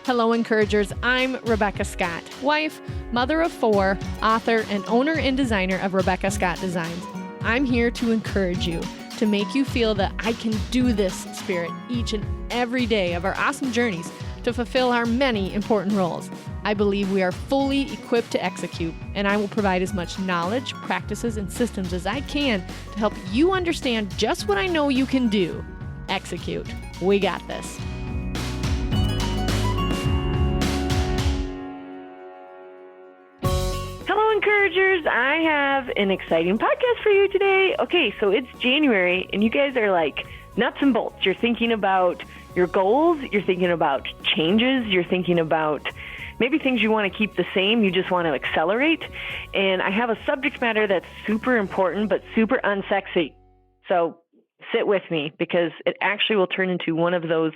Hello, encouragers. I'm Rebekah Scott, wife, mother of 4, author, and owner and designer of Rebekah Scott Designs. I'm here to encourage you, to make you feel that I can do this spirit each and every day of our awesome journeys to fulfill our many important roles. I believe we are fully equipped to execute, and I will provide as much knowledge, practices, and systems as I can to help you understand just what I know you can do. Execute. We got this. Hello, encouragers. I have an exciting podcast for you today. Okay, so it's January, and you guys are like nuts and bolts. You're thinking about your goals. You're thinking about changes. You're thinking about maybe things you want to keep the same. You just want to accelerate. And I have a subject matter that's super important, but super unsexy. So sit with me, because it actually will turn into one of those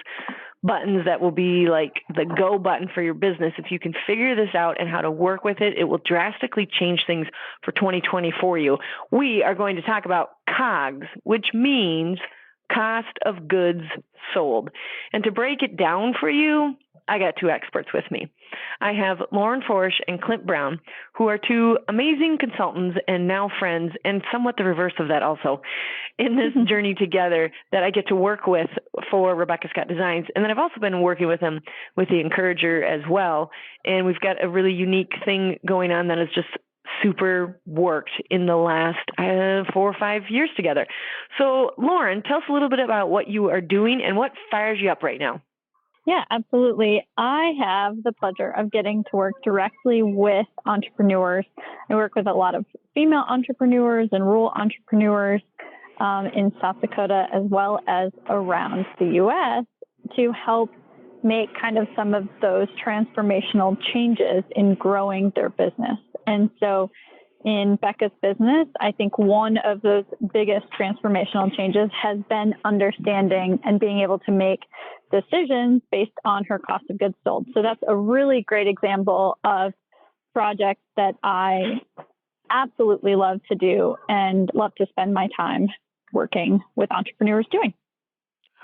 buttons that will be like the go button for your business. If you can figure this out and how to work with it, it will drastically change things for 2020 for you. We are going to talk about COGS, which means cost of goods sold. And to break it down for you, I got 2 experts with me. I have Lauren Forsch and Clint Brown, who are 2 amazing consultants and now friends, and somewhat the reverse of that also, in this journey together that I get to work with for Rebekah Scott Designs. And then I've also been working with them with the Encourager as well. And we've got a really unique thing going on that has just super worked in the last 4 or 5 years together. So Lauren, tell us a little bit about what you are doing and what fires you up right now. Yeah, absolutely. I have the pleasure of getting to work directly with entrepreneurs. I work with a lot of female entrepreneurs and rural entrepreneurs in South Dakota, as well as around the U.S., to help make kind of some of those transformational changes in growing their business. And so in Becca's business, I think one of those biggest transformational changes has been understanding and being able to make decisions based on her cost of goods sold. So that's a really great example of projects that I absolutely love to do and love to spend my time working with entrepreneurs doing.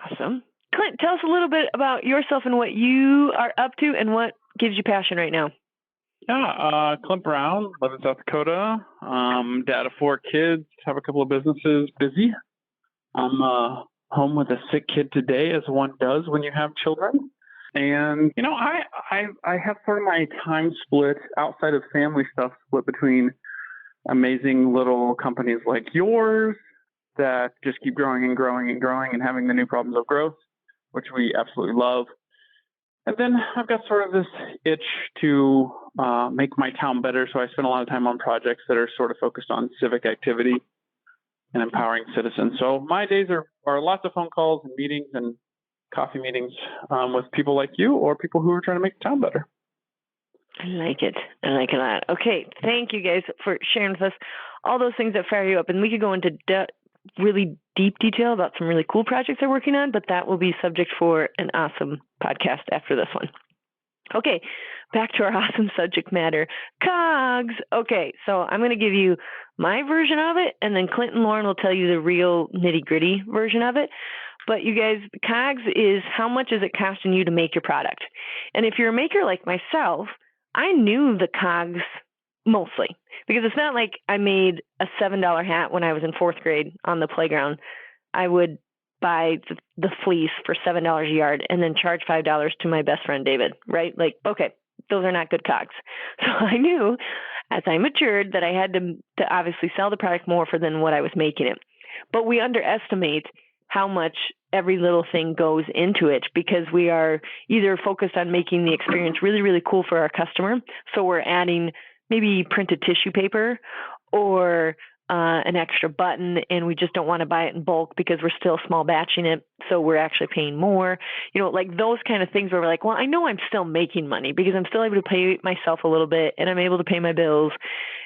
Awesome. Clint, tell us a little bit about yourself and what you are up to and what gives you passion right now. Yeah, Clint Brown, live in South Dakota. Dad of 4 kids, have a couple of businesses, busy. I'm home with a sick kid today, as one does when you have children. And, you know, I have sort of my time split outside of family stuff, split between amazing little companies like yours that just keep growing and growing and growing and having the new problems of growth, which we absolutely love. And then I've got sort of this itch to make my town better. So I spend a lot of time on projects that are sort of focused on civic activity and empowering citizens. So my days are lots of phone calls and meetings and coffee meetings with people like you or people who are trying to make the town better. I like it. I like it a lot. Okay. Thank you guys for sharing with us all those things that fire you up. And we could go into really deep detail about some really cool projects they're working on, but that will be subject for an awesome podcast after this one. Okay, back to our awesome subject matter, COGS. Okay, so I'm going to give you my version of it, and then Clint and Lauren will tell you the real nitty-gritty version of it. But you guys, COGS is how much is it costing you to make your product? And if you're a maker like myself, I knew the COGS mostly, because it's not like I made a $7 hat when I was in 4th grade on the playground. I would buy the fleece for $7 a yard and then charge $5 to my best friend, David, right? Like, okay, those are not good COGS. So I knew as I matured that I had to obviously sell the product more for than what I was making it. But we underestimate how much every little thing goes into it, because we are either focused on making the experience really, really cool for our customer. So we're adding maybe printed tissue paper or an extra button, and we just don't want to buy it in bulk because we're still small batching it. So we're actually paying more, you know, like those kind of things where we're like, well, I know I'm still making money because I'm still able to pay myself a little bit and I'm able to pay my bills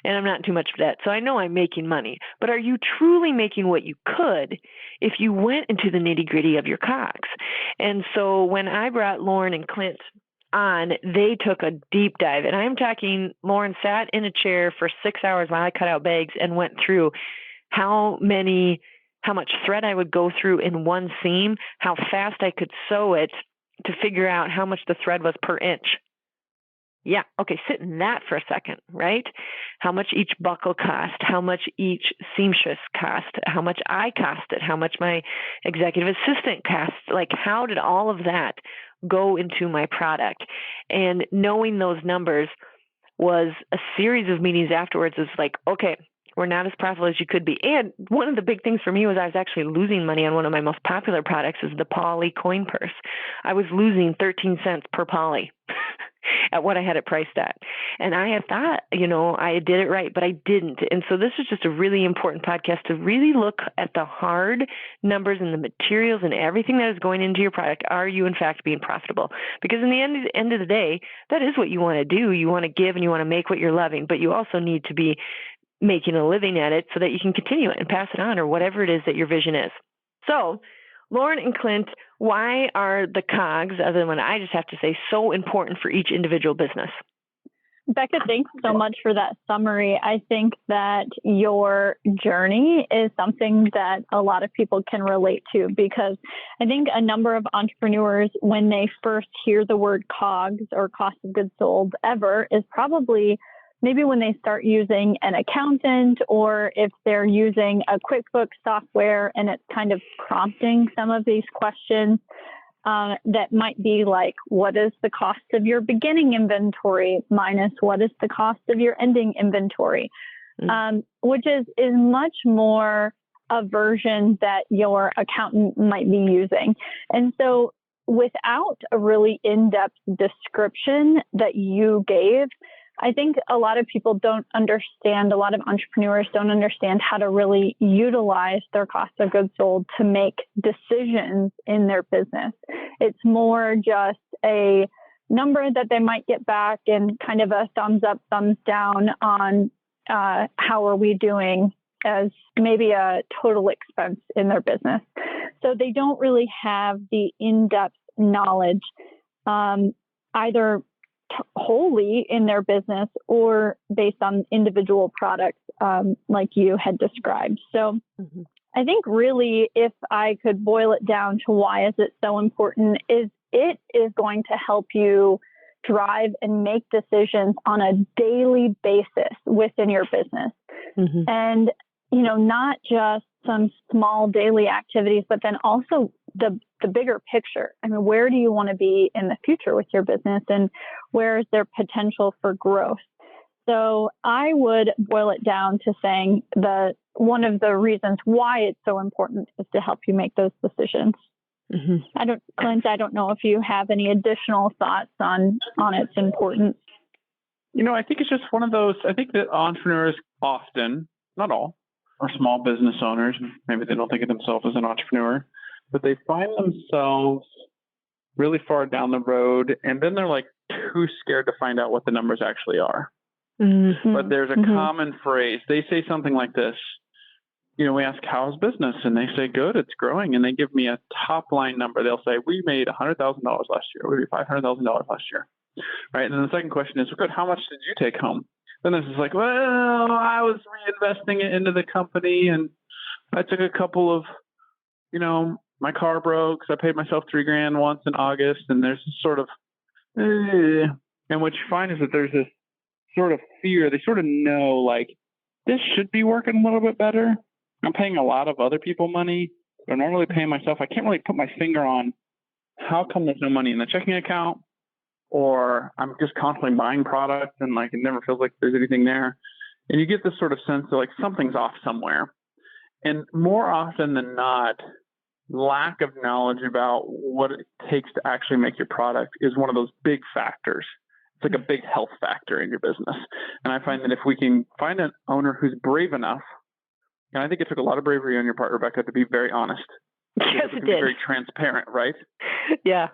and I'm not in too much debt. So I know I'm making money, but are you truly making what you could if you went into the nitty gritty of your COGS? And so when I brought Lauren and Clint on, they took a deep dive. And I'm talking, Lauren sat in a chair for 6 hours while I cut out bags and went through how much thread I would go through in one seam, how fast I could sew it to figure out how much the thread was per inch. Yeah, okay, sit in that for a second, right? How much each buckle cost, how much each seamstress cost, how much I costed, how much my executive assistant cost, like how did all of that go into my product? And knowing those numbers was a series of meetings afterwards. It's like, okay, we're not as profitable as you could be. And one of the big things for me was I was actually losing money on one of my most popular products is the poly coin purse. I was losing 13 cents per poly at what I had it priced at. And I had thought, I did it right, but I didn't. And so this is just a really important podcast to really look at the hard numbers and the materials and everything that is going into your product. Are you in fact being profitable? Because in the end of the day, that is what you want to do. You want to give and you want to make what you're loving, but you also need to be making a living at it so that you can continue it and pass it on or whatever it is that your vision is. So Lauren and Clint, why are the COGS, other than I just have to say, so important for each individual business? Becca, thanks so much for that summary. I think that your journey is something that a lot of people can relate to, because I think a number of entrepreneurs, when they first hear the word COGS or cost of goods sold ever, is probably maybe when they start using an accountant, or if they're using a QuickBooks software and it's kind of prompting some of these questions that might be like, what is the cost of your beginning inventory minus what is the cost of your ending inventory, which is much more a version that your accountant might be using. And so without a really in-depth description that you gave, I think a lot of people don't understand, a lot of entrepreneurs don't understand how to really utilize their cost of goods sold to make decisions in their business. It's more just a number that they might get back and kind of a thumbs up, thumbs down on how are we doing as maybe a total expense in their business. So they don't really have the in-depth knowledge either wholly in their business or based on individual products like you had described. So I think really, if I could boil it down to why is it so important, is it is going to help you drive and make decisions on a daily basis within your business. And, not just some small daily activities, but then also the bigger picture. I mean, where do you want to be in the future with your business, and where is there potential for growth? So I would boil it down to saying that one of the reasons why it's so important is to help you make those decisions. Clint, I don't know if you have any additional thoughts on its importance. I think it's just one of those, I think that entrepreneurs often, not all, are small business owners. Maybe they don't think of themselves as an entrepreneur, but they find themselves really far down the road, and then they're like too scared to find out what the numbers actually are. But there's a common phrase. They say something like this. We ask, how's business? And they say, good, it's growing. And they give me a top line number. They'll say, we made $100,000 last year. We made $500,000 last year. Right. And then the second question is, good, how much did you take home? Then this is like, well, I was reinvesting it into the company, and I took a couple of, my car broke, so I paid myself $3,000 once in August, and there's this sort of, and what you find is that there's this sort of fear. They sort of know, like, this should be working a little bit better. I'm paying a lot of other people money, but I'm not really paying myself. I can't really put my finger on how come there's no money in the checking account, or I'm just constantly buying products and like it never feels like there's anything there. And you get this sort of sense of like something's off somewhere. And more often than not, lack of knowledge about what it takes to actually make your product is one of those big factors. It's like a big health factor in your business. And I find that if we can find an owner who's brave enough, and I think it took a lot of bravery on your part, Rebekah, to be very honest. Yes, it did. Be very transparent, right? Yeah.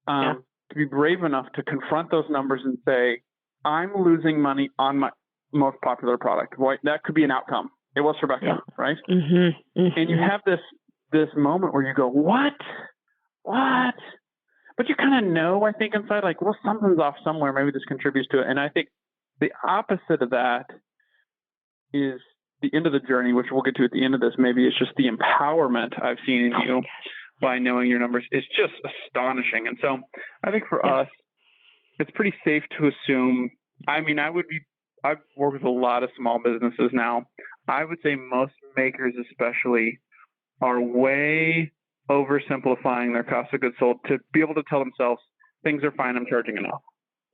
To be brave enough to confront those numbers and say, I'm losing money on my most popular product. Well, that could be an outcome. It was for Rebekah, right? And you have this moment where you go, what? But you kind of know, I think, inside, like, well, something's off somewhere. Maybe this contributes to it. And I think the opposite of that is the end of the journey, which we'll get to at the end of this. Maybe it's just the empowerment I've seen in you, by knowing your numbers is just astonishing. And so I think for us, it's pretty safe to assume, I've worked with a lot of small businesses now. I would say most makers especially are way oversimplifying their cost of goods sold to be able to tell themselves things are fine, I'm charging enough.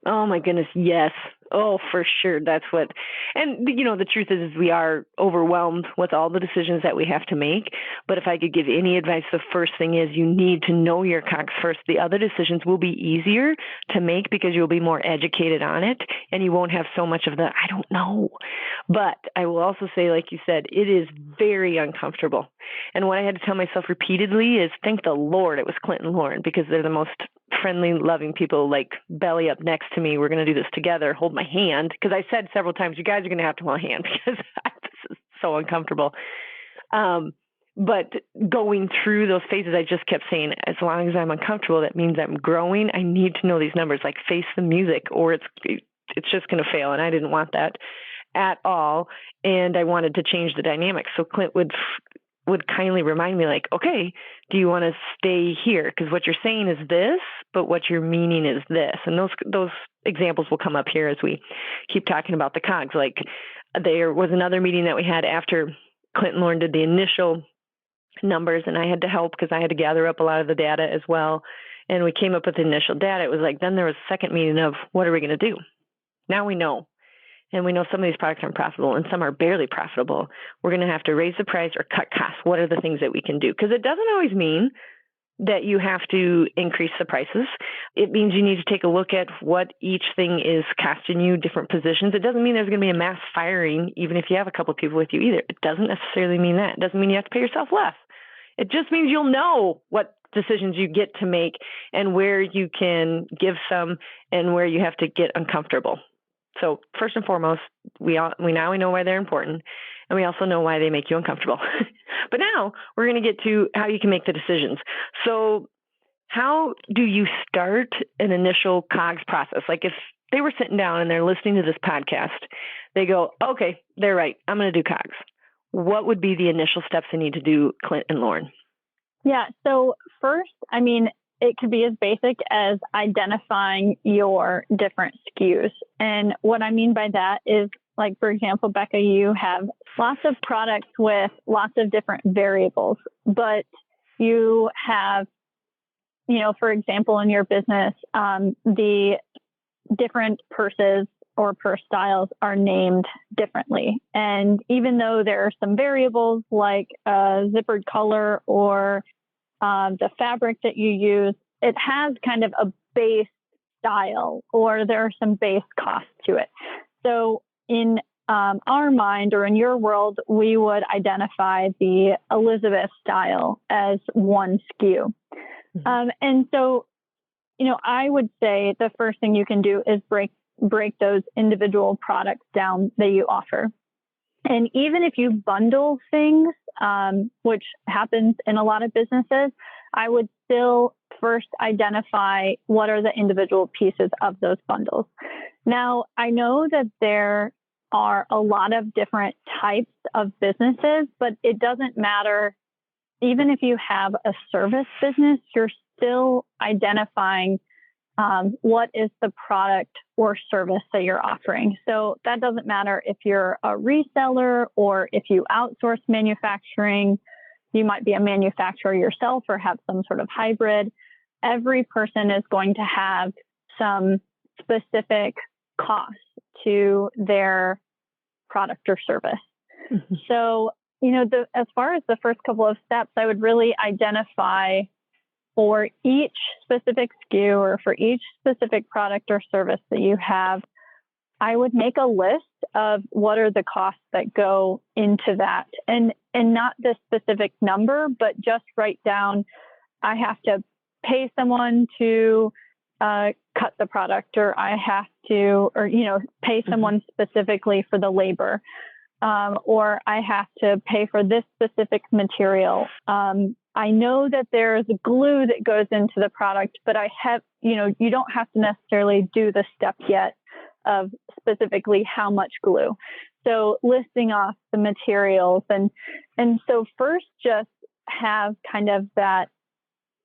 Oh my goodness, yes. Oh, for sure. That's what, and the truth is we are overwhelmed with all the decisions that we have to make. But if I could give any advice, the first thing is you need to know your COGS first. The other decisions will be easier to make because you'll be more educated on it and you won't have so much of the, I don't know. But I will also say, like you said, it is very uncomfortable. And what I had to tell myself repeatedly is thank the Lord it was Clint and Lauren, because they're the most friendly, loving people, like belly up next to me. We're going to do this together. Hold my hand. Because I said several times, you guys are going to have to hold my hand because this is so uncomfortable. But going through those phases, I just kept saying, as long as I'm uncomfortable, that means I'm growing. I need to know these numbers, like face the music, or it's just going to fail. And I didn't want that at all. And I wanted to change the dynamic. So Clint would kindly remind me, like, okay, do you want to stay here? Because what you're saying is this, but what you're meaning is this. And those examples will come up here as we keep talking about the COGS. Like there was another meeting that we had after Clint and Lauren did the initial numbers, and I had to help because I had to gather up a lot of the data as well. And we came up with the initial data. It was like, then there was a second meeting of what are we going to do? Now we know. And we know some of these products aren't profitable and some are barely profitable. We're going to have to raise the price or cut costs. What are the things that we can do? Because it doesn't always mean that you have to increase the prices. It means you need to take a look at what each thing is costing you, different positions. It doesn't mean there's going to be a mass firing, even if you have a couple of people with you either. It doesn't necessarily mean that. It doesn't mean you have to pay yourself less. It just means you'll know what decisions you get to make and where you can give some and where you have to get uncomfortable. So first and foremost, we know why they're important, and we also know why they make you uncomfortable. But now we're going to get to how you can make the decisions. So how do you start an initial COGS process? Like if they were sitting down and they're listening to this podcast, they go, okay, they're right, I'm going to do COGS. What would be the initial steps they need to do, Clint and Lauren? Yeah. So first, it could be as basic as identifying your different SKUs. And what I mean by that is, like, for example, Becca, you have lots of products with lots of different variables, but you have, for example, in your business, the different purses or purse styles are named differently. And even though there are some variables like zippered color or the fabric that you use, it has kind of a base style, or there are some base costs to it. So in our mind, or in your world, we would identify the Elizabeth style as one SKU. Mm-hmm. And so, I would say the first thing you can do is break those individual products down that you offer. And even if you bundle things, which happens in a lot of businesses, I would still first identify what are the individual pieces of those bundles. Now, I know that there are a lot of different types of businesses, but it doesn't matter. Even if you have a service business, you're still identifying what is the product or service that you're offering. So that doesn't matter if you're a reseller or if you outsource manufacturing. You might be a manufacturer yourself or have some sort of hybrid. Every person is going to have some specific costs to their product or service. Mm-hmm. So, as far as the first couple of steps, I would really identify for each specific SKU or for each specific product or service that you have, I would make a list of what are the costs that go into that, and not the specific number, but just write down, I have to pay someone to cut the product, or I have to, pay someone specifically for the labor, or I have to pay for this specific material. I know that there's glue that goes into the product, but you don't have to necessarily do the step yet of specifically how much glue. So listing off the materials. And so first just have kind of that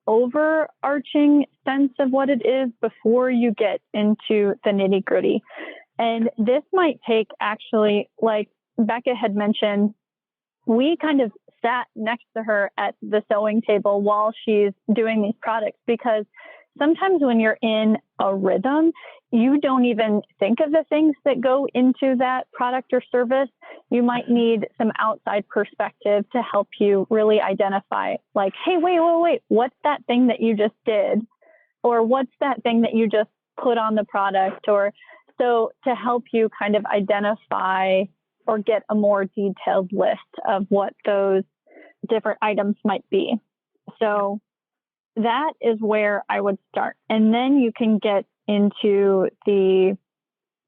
overarching sense of what it is before you get into the nitty gritty. And this might take, actually, like Becca had mentioned, we kind of sat next to her at the sewing table while she's doing these products, because sometimes when you're in a rhythm, you don't even think of the things that go into that product or service. You might need some outside perspective to help you really identify, like, hey, wait, what's that thing that you just did? Or what's that thing that you just put on the product? Or so to help you kind of identify or get a more detailed list of what those different items might be. So that is where I would start. And then you can get into the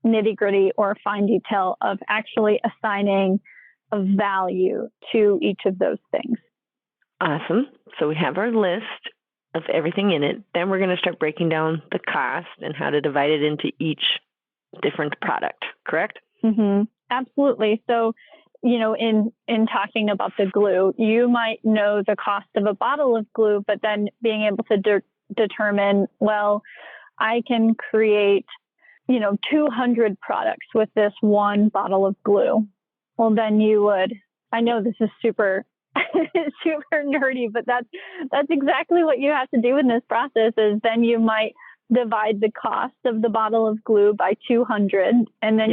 nitty gritty or fine detail of actually assigning a value to each of those things. Awesome. So we have our list of everything in it. Then we're going to start breaking down the cost and how to divide it into each different product, correct? Mm-hmm. Absolutely. So, in talking about the glue, you might know the cost of a bottle of glue, but then being able to determine, well, I can create, 200 products with this one bottle of glue. Well, then you would, I know this is super, super nerdy, but that's exactly what you have to do in this process. Is then you might divide the cost of the bottle of glue by 200, and then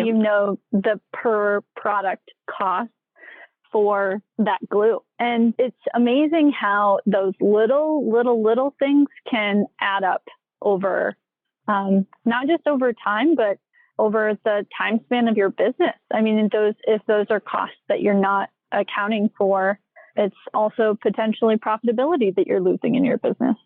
the per product cost for that glue. And it's amazing how those little things can add up over, not just over time, but over the time span of your business. I mean, if those are costs that you're not accounting for, it's also potentially profitability that you're losing in your business.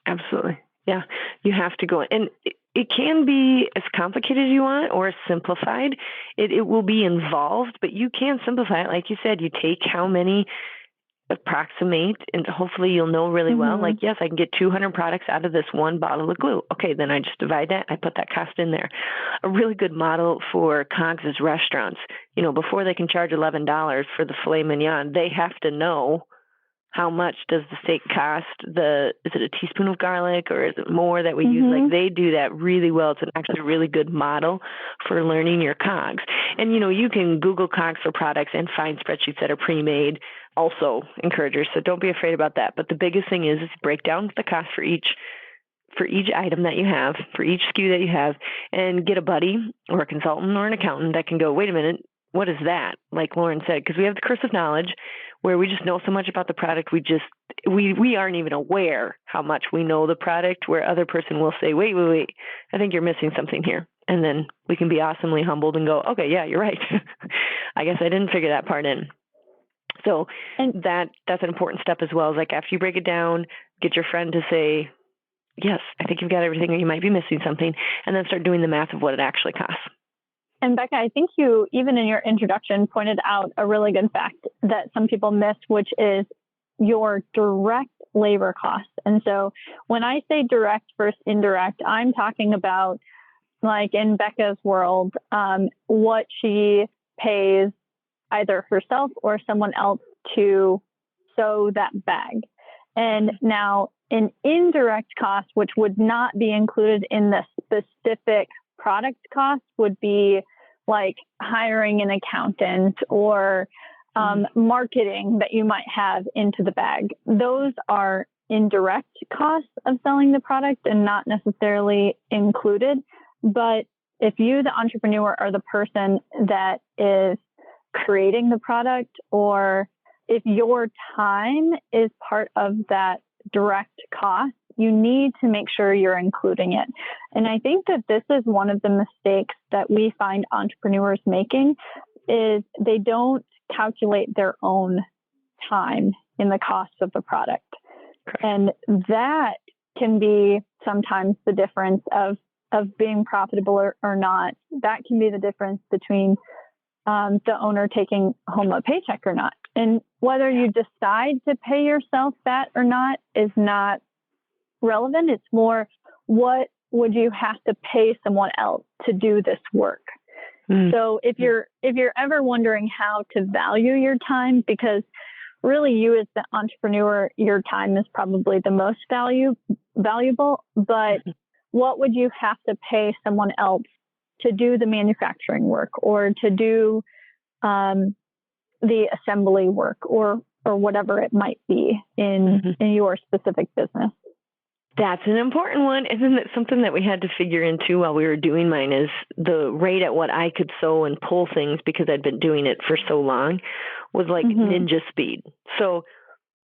Absolutely. Yeah, you have to go. And it can be as complicated as you want or simplified. It will be involved, but you can simplify it. Like you said, you take how many approximate, and hopefully you'll know really well, like, yes, I can get 200 products out of this one bottle of glue. Okay, then I just divide that. I put that cost in there. A really good model for COGS is restaurants. Before they can charge $11 for the filet mignon, they have to know how much does the steak cost? Is it a teaspoon of garlic or is it more that we use? Like, they do that really well. It's actually a really good model for learning your COGS. And, you can Google COGS for products and find spreadsheets that are pre-made, also encouragers. So don't be afraid about that. But the biggest thing is break down the cost for each item that you have, for each SKU that you have, and get a buddy or a consultant or an accountant that can go, wait a minute, what is that? Like Lauren said, because we have the curse of knowledge where we just know so much about the product. We aren't even aware how much we know the product, where other person will say, wait, I think you're missing something here. And then we can be awesomely humbled and go, okay, yeah, you're right. I guess I didn't figure that part in. So that's an important step as well. Is like, after you break it down, get your friend to say, yes, I think you've got everything, or you might be missing something, and then start doing the math of what it actually costs. And Becca, I think you, even in your introduction, pointed out a really good fact that some people miss, which is your direct labor costs. And so when I say direct versus indirect, I'm talking about, like in Becca's world, what she pays either herself or someone else to sew that bag. And now an indirect cost, which would not be included in the specific product cost, would be like hiring an accountant or marketing that you might have into the bag. Those are indirect costs of selling the product and not necessarily included. But if you, the entrepreneur, are the person that is creating the product, or if your time is part of that direct cost, you need to make sure you're including it. And I think that this is one of the mistakes that we find entrepreneurs making, is they don't calculate their own time in the cost of the product. And that can be sometimes the difference of being profitable or not. That can be the difference between the owner taking home a paycheck or not. And whether you decide to pay yourself that or not is not relevant. It's more, what would you have to pay someone else to do this work? So if you're ever wondering how to value your time, because really you as the entrepreneur, your time is probably the most valuable, but what would you have to pay someone else to do the manufacturing work or to do the assembly work or whatever it might be in your specific business? That's an important one. Isn't it something that we had to figure into while we were doing mine is the rate at what I could sew and pull things because I'd been doing it for so long was like ninja speed. So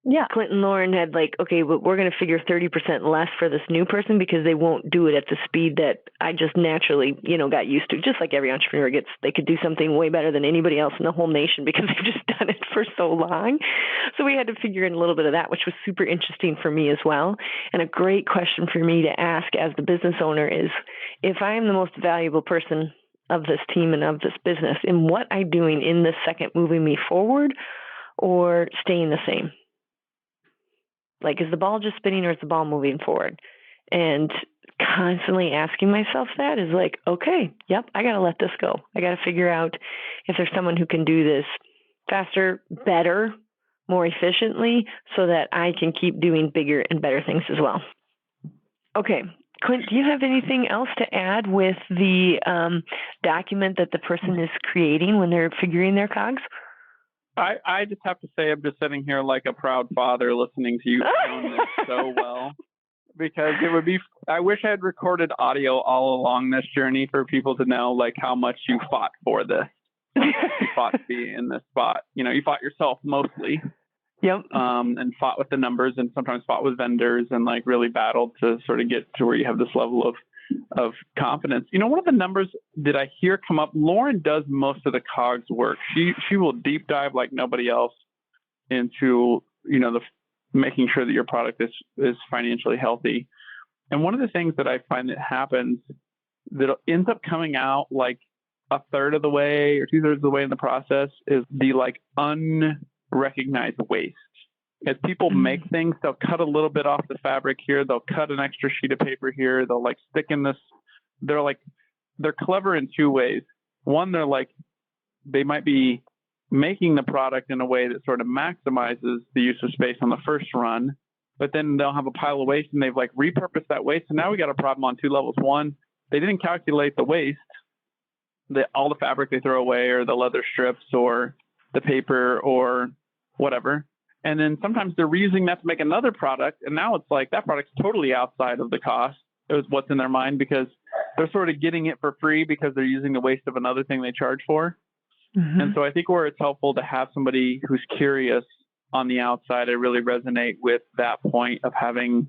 yeah, Clint and Lauren had like, okay, but we're going to figure 30% less for this new person because they won't do it at the speed that I just naturally, got used to. Just like every entrepreneur gets, they could do something way better than anybody else in the whole nation because they've just done it for so long. So we had to figure in a little bit of that, which was super interesting for me as well. And a great question for me to ask as the business owner is, if I am the most valuable person of this team and of this business, in what I'm doing in this second moving me forward or staying the same? Like, is the ball just spinning or is the ball moving forward? And constantly asking myself that is like, okay, yep, I got to let this go. I got to figure out if there's someone who can do this faster, better, more efficiently so that I can keep doing bigger and better things as well. Okay. Clint, do you have anything else to add with the document that the person is creating when they're figuring their COGS? I just have to say I'm just sitting here like a proud father listening to you explain this so well, because I wish I had recorded audio all along this journey for people to know like how much you fought for this. You fought to be in this spot. You fought yourself mostly. Yep. And fought with the numbers and sometimes fought with vendors and like really battled to sort of get to where you have this level of confidence. One of the numbers that I hear come up, Lauren does most of the COGS work. She will deep dive like nobody else into, the making sure that your product is financially healthy. And one of the things that I find that happens that ends up coming out like a third of the way or 2/3 of the way in the process is the like unrecognized waste. As people make things, they'll cut a little bit off the fabric here. They'll cut an extra sheet of paper here. They'll like stick in this. They're clever in two ways. One, they might be making the product in a way that sort of maximizes the use of space on the first run, but then they'll have a pile of waste and they've like repurposed that waste. And now we got a problem on two levels. One, they didn't calculate the waste, all the fabric they throw away or the leather strips or the paper or whatever. And then sometimes they're reusing that to make another product. And now it's like that product's totally outside of the cost. It was what's in their mind because they're sort of getting it for free because they're using the waste of another thing they charge for. And so I think where it's helpful to have somebody who's curious on the outside, I really resonate with that point of having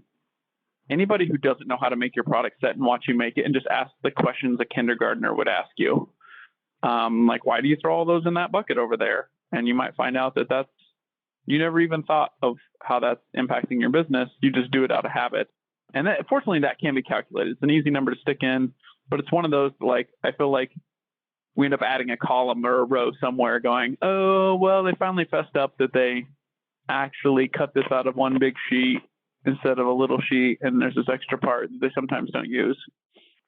anybody who doesn't know how to make your product sit and watch you make it and just ask the questions a kindergartner would ask you. Like, why do you throw all those in that bucket over there? And you might find out that you never even thought of how that's impacting your business. You just do it out of habit. And fortunately, that can be calculated. It's an easy number to stick in, but it's one of those, like, I feel like we end up adding a column or a row somewhere going, oh, well, they finally fessed up that they actually cut this out of one big sheet instead of a little sheet. And there's this extra part that they sometimes don't use.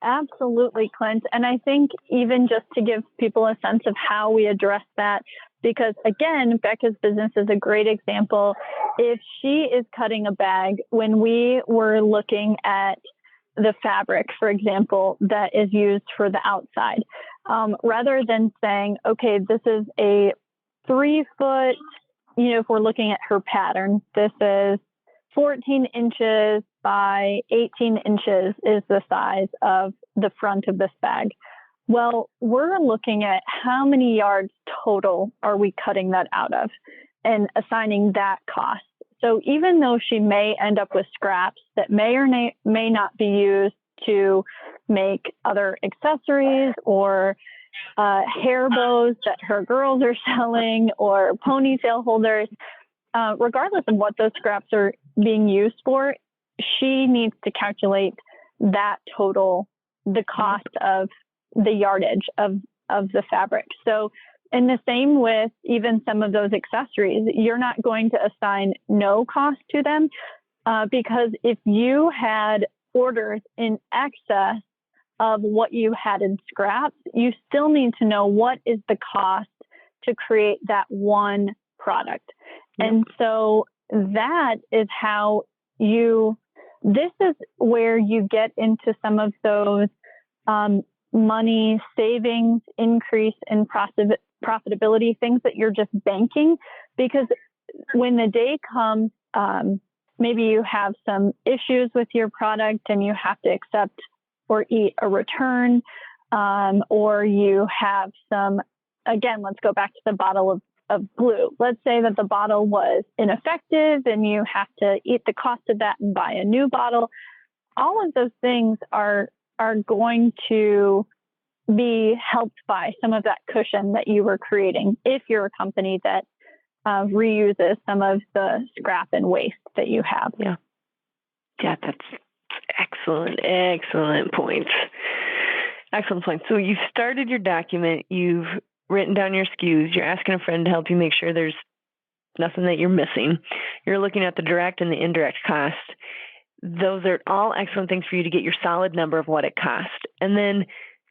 Absolutely, Clint. And I think even just to give people a sense of how we address that, because again, Becca's business is a great example. If she is cutting a bag, when we were looking at the fabric, for example, that is used for the outside, rather than saying, okay, this is a 3 foot, if we're looking at her pattern, this is 14 inches by 18 inches is the size of the front of this bag. Well, we're looking at how many yards total are we cutting that out of and assigning that cost. So even though she may end up with scraps that may or may not be used to make other accessories or hair bows that her girls are selling or ponytail holders, regardless of what those scraps are being used for, she needs to calculate that total, the cost of the yardage of the fabric. So in the same with even some of those accessories, you're not going to assign no cost to them because if you had orders in excess of what you had in scraps, you still need to know what is the cost to create that one product. And so that is how this is where you get into some of those money savings, increase in profitability, things that you're just banking. Because when the day comes, maybe you have some issues with your product and you have to accept or eat a return, or you have some, again, let's go back to the bottle of glue. Let's say that the bottle was ineffective and you have to eat the cost of that and buy a new bottle. All of those things are going to be helped by some of that cushion that you were creating if you're a company that reuses some of the scrap and waste that you have. Yeah, that's excellent points. Excellent point. So you've started your document, you've written down your SKUs, you're asking a friend to help you make sure there's nothing that you're missing. You're looking at the direct and the indirect cost. Those are all excellent things for you to get your solid number of what it cost. And then,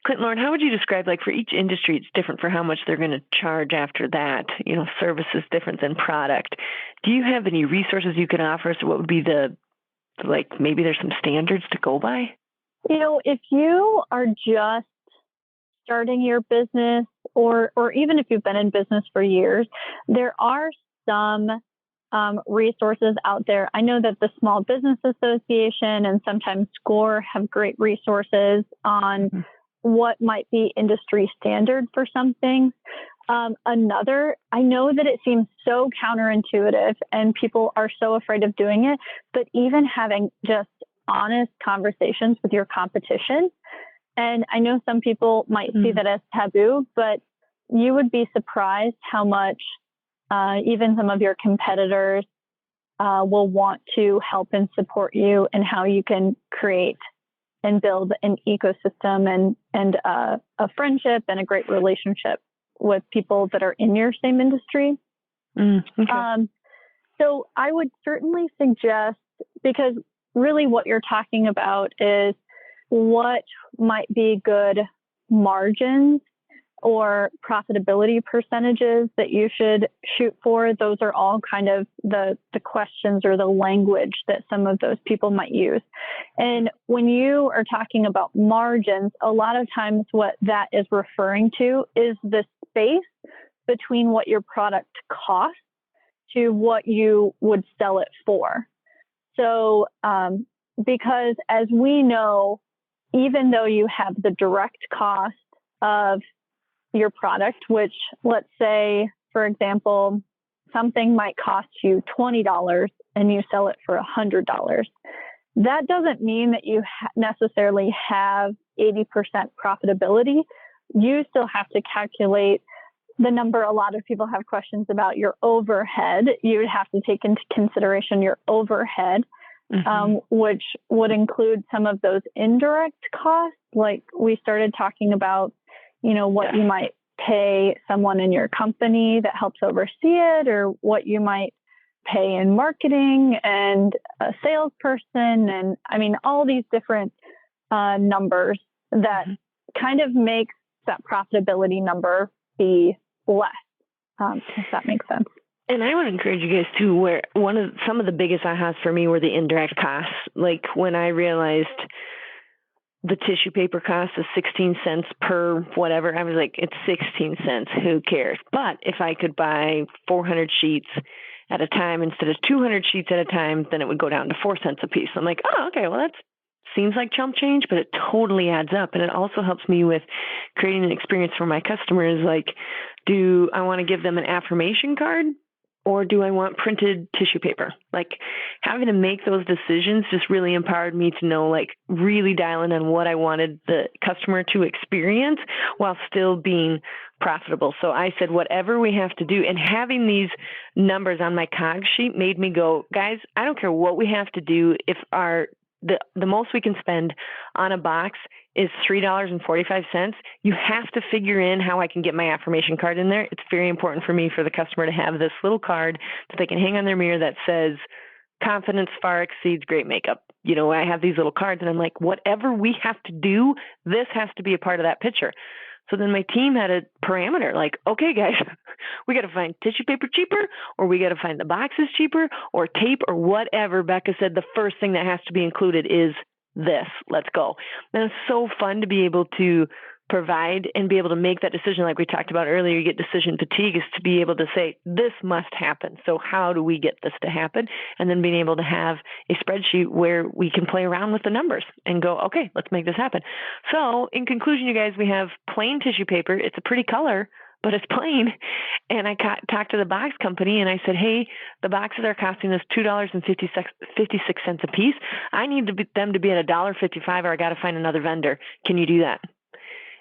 Clint, Lauren, how would you describe, like for each industry, it's different for how much they're going to charge after that? Service is different than product. Do you have any resources you could offer us? What would be maybe there's some standards to go by? If you are just starting your business, or even if you've been in business for years, there are some resources out there. I know that the Small Business Association and sometimes SCORE have great resources on what might be industry standard for some things. I know that it seems so counterintuitive and people are so afraid of doing it, but even having just honest conversations with your competition. And I know some people might see that as taboo, but you would be surprised how much even some of your competitors will want to help and support you, and how you can create and build an ecosystem and a friendship and a great relationship with people that are in your same industry. Okay. So I would certainly suggest, because really what you're talking about is what might be good margins or profitability percentages that you should shoot for. Those are all kind of the questions or the language that some of those people might use. And when you are talking about margins, a lot of times what that is referring to is the space between what your product costs to what you would sell it for. So, because as we know, even though you have the direct cost of your product, which, let's say, for example, something might cost you $20 and you sell it for $100. That doesn't mean that you necessarily have 80% profitability. You still have to calculate the number. A lot of people have questions about your overhead. You would have to take into consideration your overhead, which would include some of those indirect costs. Like we started talking about, what you might pay someone in your company that helps oversee it, or what you might pay in marketing and a salesperson. And I mean, all these different numbers that kind of makes that profitability number be less, if that makes sense. And I would encourage you guys too, where some of the biggest ahas for me were the indirect costs. Like when I realized the tissue paper cost is 16 cents per whatever, I was like, it's 16 cents, who cares? But if I could buy 400 sheets at a time instead of 200 sheets at a time, then it would go down to 4 cents a piece. I'm like, oh, okay, well, that seems like chump change, but it totally adds up. And it also helps me with creating an experience for my customers. Like, do I want to give them an affirmation card, or do I want printed tissue paper? Like, having to make those decisions just really empowered me to know, like, really dial in on what I wanted the customer to experience while still being profitable. So I said, whatever we have to do. And having these numbers on my COGS sheet made me go, guys, I don't care what we have to do. If the most we can spend on a box is $3.45. You have to figure in how I can get my affirmation card in there. It's very important for me for the customer to have this little card that they can hang on their mirror that says, confidence far exceeds great makeup. I have these little cards and I'm like, whatever we have to do, this has to be a part of that picture. So then my team had a parameter like, okay, guys, we got to find tissue paper cheaper, or we got to find the boxes cheaper, or tape, or whatever. Becca said the first thing that has to be included is this. Let's go. And it's so fun to be able to provide and be able to make that decision. Like we talked about earlier, you get decision fatigue, is to be able to say, this must happen. So how do we get this to happen? And then being able to have a spreadsheet where we can play around with the numbers and go, okay, let's make this happen. So in conclusion, you guys, we have plain tissue paper. It's a pretty color, but it's plain. And I talked to the box company and I said, hey, the boxes are costing us $2.56 a piece. I need them to be at $1.55, or I got to find another vendor. Can you do that?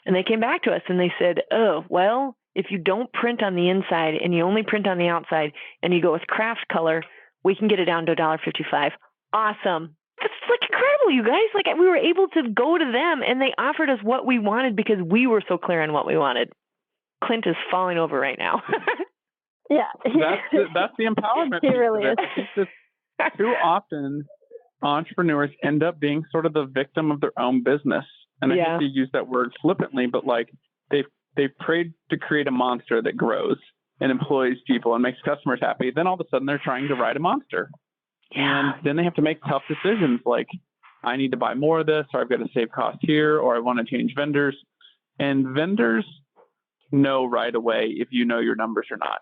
And they came back to us and they said, oh, well, if you don't print on the inside and you only print on the outside and you go with craft color, we can get it down to $1.55. Awesome. That's like incredible, you guys. Like we were able to go to them and they offered us what we wanted because we were so clear on what we wanted. Clint is falling over right now. Yeah. That's the empowerment. He really is. I think that too often entrepreneurs end up being sort of the victim of their own business. And I hate to use that word flippantly, but like they've prayed to create a monster that grows and employs people and makes customers happy. Then all of a sudden they're trying to ride a monster. Yeah. And then they have to make tough decisions like, I need to buy more of this, or I've got to save costs here, or I want to change vendors. And vendors know right away if you know your numbers or not.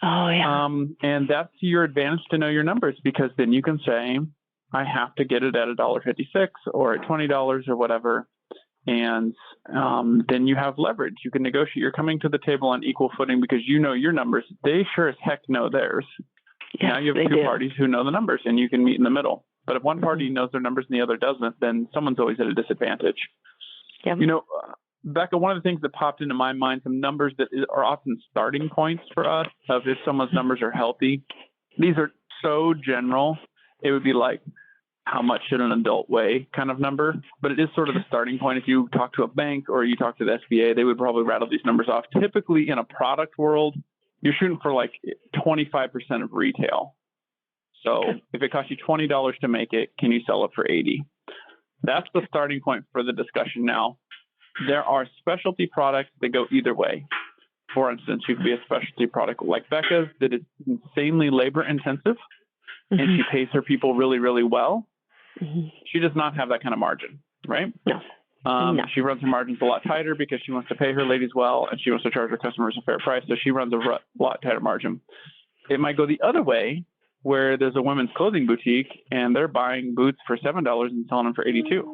Oh, yeah. And that's to your advantage to know your numbers, because then you can say, I have to get it at $1.56 or at $20 or whatever. And then you have leverage. You can negotiate. You're coming to the table on equal footing because you know your numbers. They sure as heck know theirs. Yes, now you have two parties who know the numbers and you can meet in the middle. But if one party knows their numbers and the other doesn't, then someone's always at a disadvantage. Yeah. You know, Becca, one of the things that popped into my mind, some numbers that are often starting points for us of if someone's numbers are healthy. These are so general. It would be like, how much should an adult weigh kind of number, but it is sort of the starting point. If you talk to a bank or you talk to the SBA, they would probably rattle these numbers off. Typically in a product world, you're shooting for like 25% of retail. So if it costs you $20 to make it, can you sell it for $80? That's the starting point for the discussion. Now, there are specialty products that go either way. For instance, you could be a specialty product like Becca's that is insanely labor intensive, and she pays her people really, really well. She does not have that kind of margin, right? No. She runs her margins a lot tighter because she wants to pay her ladies well and she wants to charge her customers a fair price. So she runs a lot tighter margin. It might go the other way where there's a women's clothing boutique and they're buying boots for $7 and selling them for $82.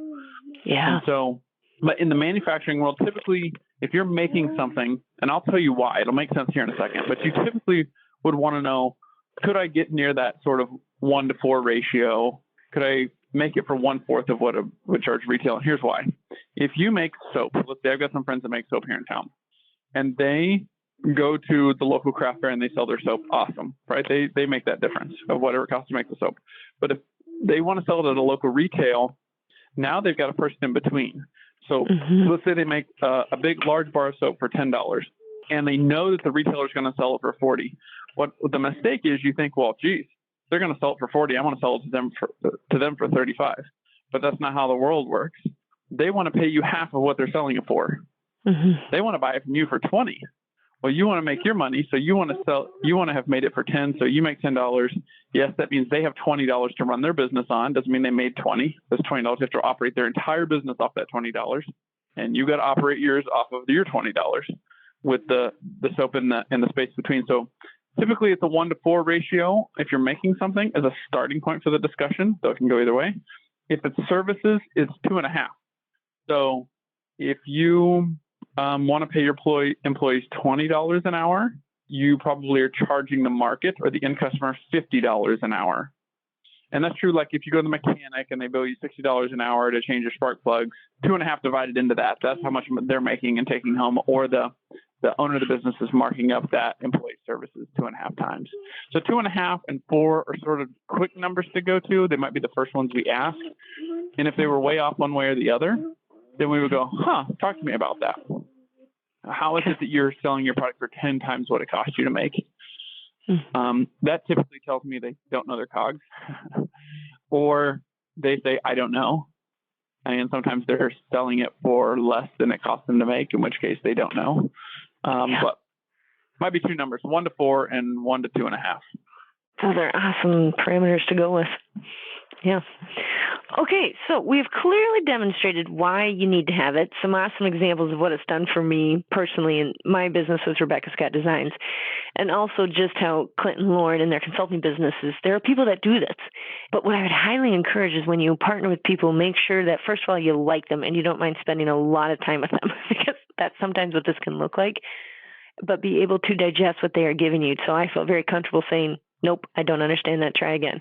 Yeah. And so, but in the manufacturing world, typically, if you're making something, and I'll tell you why, it'll make sense here in a second, but you typically would want to know, could I get near that sort of 1-to-4 ratio? Could I make it for 1/4 of what I would charge retail? And here's why. If you make soap, let's say I've got some friends that make soap here in town, and they go to the local craft fair and they sell their soap, awesome, right? They make that difference of whatever it costs to make the soap. But if they want to sell it at a local retail, now they've got a person in between. So let's say they make a big, large bar of soap for $10, and they know that the retailer is going to sell it for $40. What the mistake is, you think, well, geez, they're going to sell it for $40. I want to sell it to them for $35. But that's not how the world works. They want to pay you half of what they're selling it for. They want to buy it from you for $20. Well, you want to make your money, so you want to have made it for $10, so you make $10. Yes, that means they have $20 to run their business on. Doesn't mean they made $20. That's $20. They have to operate their entire business off that $20, and you got to operate yours off of your $20 with the soap in the space between. So typically it's a 1-to-4 ratio. If you're making something as a starting point for the discussion, so it can go either way. If it's services, it's 2.5. So if you want to pay your employees $20 an hour, you probably are charging the market or the end customer $50 an hour. And that's true. Like if you go to the mechanic and they bill you $60 an hour to change your spark plugs, 2.5 divided into that, that's how much they're making and taking home, or the owner of the business is marking up that employee services 2.5 times. So 2.5 and 4 are sort of quick numbers to go to. They might be the first ones we ask. And if they were way off one way or the other, then we would go, talk to me about that. How is it that you're selling your product for 10 times what it cost you to make? That typically tells me they don't know their COGS, or they say, I don't know. And sometimes they're selling it for less than it costs them to make, in which case they don't know. But might be two numbers, 1 to 4 and 1 to 2.5. Those are awesome parameters to go with. Yeah. Okay, so we've clearly demonstrated why you need to have it. Some awesome examples of what it's done for me personally in my business with Rebekah Scott Designs, and also just how Clint and Lauren in their consulting businesses, there are people that do this. But what I would highly encourage is when you partner with people, make sure that first of all you like them and you don't mind spending a lot of time with them, because that's sometimes what this can look like. But be able to digest what they are giving you. So I felt very comfortable saying, nope, I don't understand that. Try again.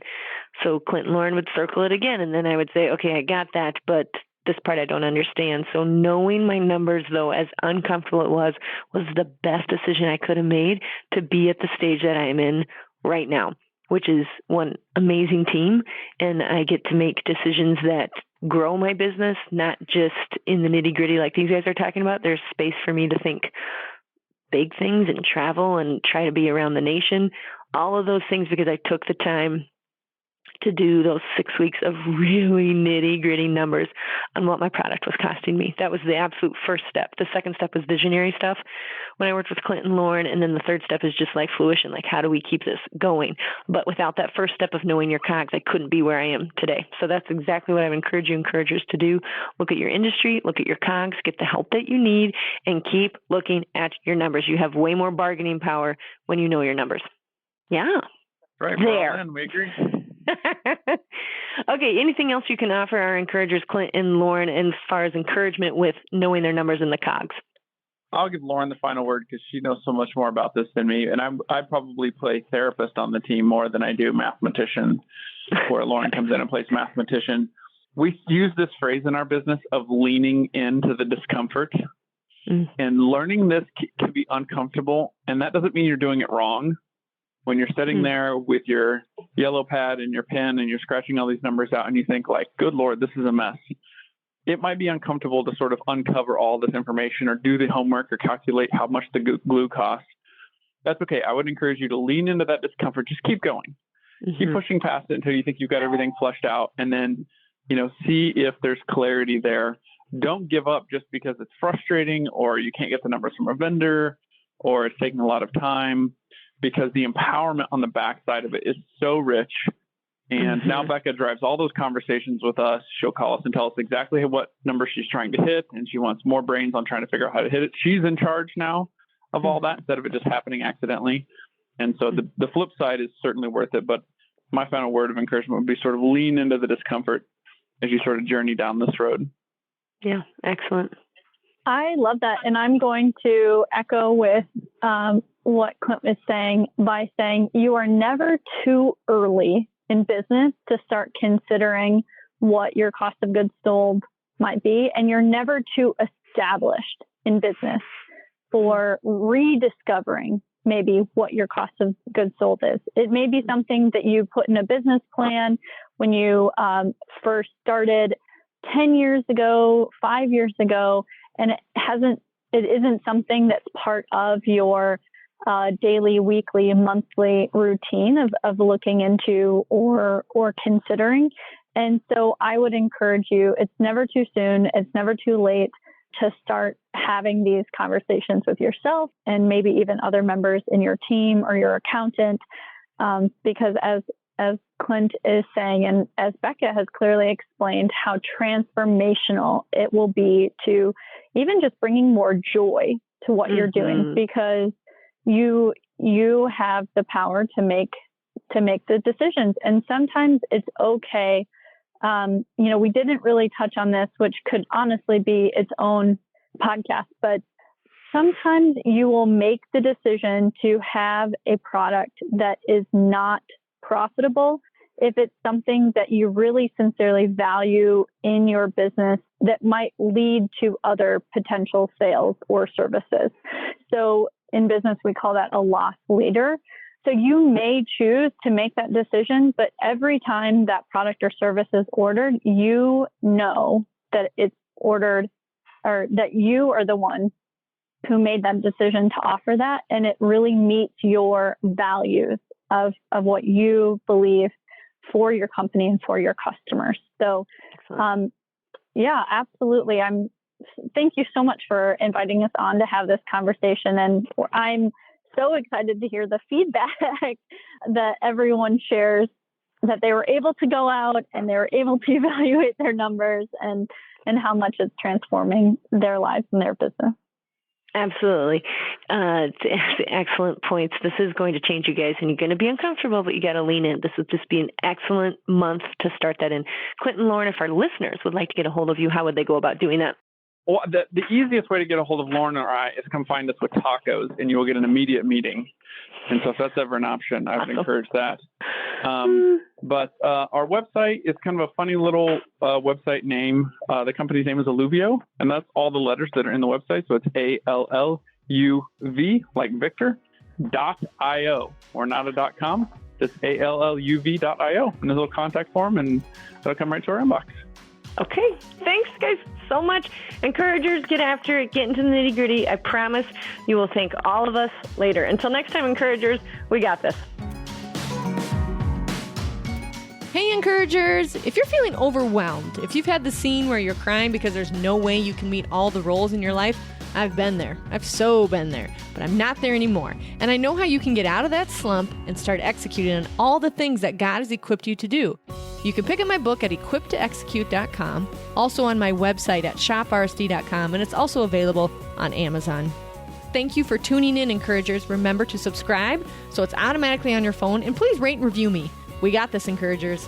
So Clint and Lauren would circle it again. And then I would say, okay, I got that, but this part I don't understand. So knowing my numbers, though, as uncomfortable it was the best decision I could have made to be at the stage that I am in right now, which is one amazing team. And I get to make decisions that grow my business, not just in the nitty gritty like these guys are talking about. There's space for me to think big things and travel and try to be around the nation. All of those things because I took the time to do those 6 weeks of really nitty gritty numbers on what my product was costing me. That was the absolute first step. The second step was visionary stuff when I worked with Clint and Lauren. And then the third step is just like fruition, like how do we keep this going? But without that first step of knowing your COGS, I couldn't be where I am today. So that's exactly what I would encourage you encouragers to do. Look at your industry, look at your COGS, get the help that you need, and keep looking at your numbers. You have way more bargaining power when you know your numbers. Yeah. Right. There. We agree. Okay, anything else you can offer our encouragers, Clint and Lauren, as far as encouragement with knowing their numbers in the COGS? I'll give Lauren the final word because she knows so much more about this than me. And I probably play therapist on the team more than I do mathematician, where Lauren comes in and plays mathematician. We use this phrase in our business of leaning into the discomfort. And learning this can be uncomfortable. And that doesn't mean you're doing it wrong. When you're sitting there with your yellow pad and your pen and you're scratching all these numbers out and you think like, good Lord, this is a mess. It might be uncomfortable to sort of uncover all this information or do the homework or calculate how much the glue costs. That's okay. I would encourage you to lean into that discomfort. Just keep going. Keep pushing past it until you think you've got everything flushed out, and then, see if there's clarity there. Don't give up just because it's frustrating or you can't get the numbers from a vendor or it's taking a lot of time, because the empowerment on the backside of it is so rich. And now Becca drives all those conversations with us. She'll call us and tell us exactly what number she's trying to hit, and she wants more brains on trying to figure out how to hit it. She's in charge now of all that instead of it just happening accidentally. And so the flip side is certainly worth it. But my final word of encouragement would be sort of lean into the discomfort as you sort of journey down this road. Yeah, excellent. I love that. And I'm going to echo with what Clint was saying by saying you are never too early in business to start considering what your cost of goods sold might be. And you're never too established in business for rediscovering maybe what your cost of goods sold is. It may be something that you put in a business plan when you first started 10 years ago, 5 years ago, and it isn't something that's part of your daily, weekly, monthly routine of looking into or considering. And so I would encourage you, it's never too soon, it's never too late to start having these conversations with yourself and maybe even other members in your team or your accountant, because as Clint is saying, and as Becca has clearly explained, how transformational it will be to even just bringing more joy to what you're doing, because you have the power to make the decisions. And sometimes it's okay. We didn't really touch on this, which could honestly be its own podcast, but sometimes you will make the decision to have a product that is not profitable if it's something that you really sincerely value in your business that might lead to other potential sales or services. So in business, we call that a loss leader. So you may choose to make that decision, but every time that product or service is ordered, you know that it's ordered, or that you are the one who made that decision to offer that. And it really meets your values of what you believe for your company and for your customers. So Yeah, absolutely. Thank you so much for inviting us on to have this conversation. And I'm so excited to hear the feedback that everyone shares, that they were able to go out and they were able to evaluate their numbers and how much it's transforming their lives and their business. Absolutely. Excellent points. This is going to change you guys, and you're going to be uncomfortable, but you got to lean in. This would just be an excellent month to start that in. Quentin, Lauren, if our listeners would like to get a hold of you, how would they go about doing that? Well, the easiest way to get a hold of Lauren or I is come find us with tacos, and you will get an immediate meeting. And so if that's ever an option, I would encourage that. But our website is kind of a funny little website name. The company's name is Alluvio, and that's all the letters that are in the website. So it's ALLUV, like Victor, .io, or not a .com, just ALLUV.io. And there's a little contact form, and it'll come right to our inbox. Okay. Thanks, guys, so much. Encouragers, get after it. Get into the nitty-gritty. I promise you will thank all of us later. Until next time, encouragers, we got this. Hey, encouragers! If you're feeling overwhelmed, if you've had the scene where you're crying because there's no way you can meet all the roles in your life, I've been there. I've so been there, but I'm not there anymore. And I know how you can get out of that slump and start executing on all the things that God has equipped you to do. You can pick up my book at equippedtoexecute.com, also on my website at shoprsd.com, and it's also available on Amazon. Thank you for tuning in, encouragers. Remember to subscribe so it's automatically on your phone, and please rate and review me. We got this, encouragers.